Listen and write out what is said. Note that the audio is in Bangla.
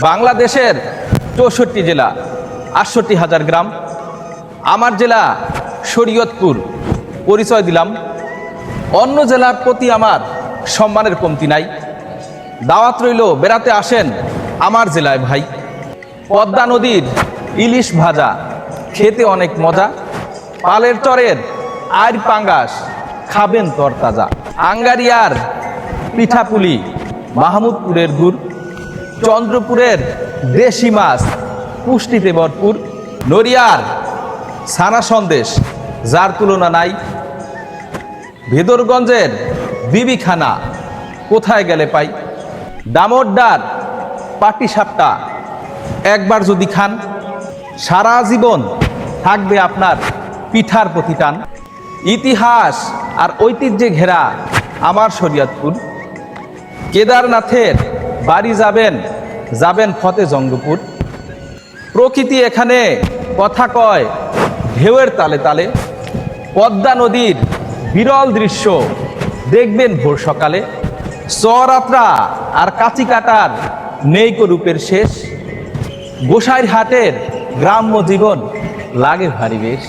বাংলাদেশের ৬৪ জেলা, ৬৮,০০০ গ্রাম। আমার জেলা শরীয়তপুর, পরিচয় দিলাম। অন্য জেলার প্রতি আমার সম্মানের কমতি নাই। দাওয়াত রইল, বেড়াতে আসেন আমার জেলায় ভাই। পদ্মা নদীর ইলিশ ভাজা খেতে অনেক মজা। পালের চরের আর পাঙ্গাস খাবেন তরতাজা। আঙ্গারিয়ার পিঠাপুলি, মাহমুদপুরের গুড়, চন্দ্রপুরের দেশি মাছ পুষ্টিতে ভরপুর। নড়িয়ার ছানা সন্দেশ যার তুলনা নাই। ভেদরগঞ্জের বিবিখানা কোথায় গেলে পাই। দামোড্ডার পাটিসাপটা একবার যদি খান, সারা জীবন থাকবে আপনার পিঠার প্রতি টান। ইতিহাস আর ঐতিহ্যে ঘেরা আমার শরীয়তপুর। কেদারনাথের বাড়ি যাবেন, যাবেন ফতে জঙ্গপুর। প্রকৃতি এখানে কথা কয় ঢেউয়ের তালে তালে। পদ্মা নদীর বিরল দৃশ্য দেখবেন ভোর সকালে। চরআত্রা আর কাঁচি কাটার নেই কো রূপের শেষ। গোসাইরহাটের গ্রাম্য জীবন লাগে ভারী বেশ।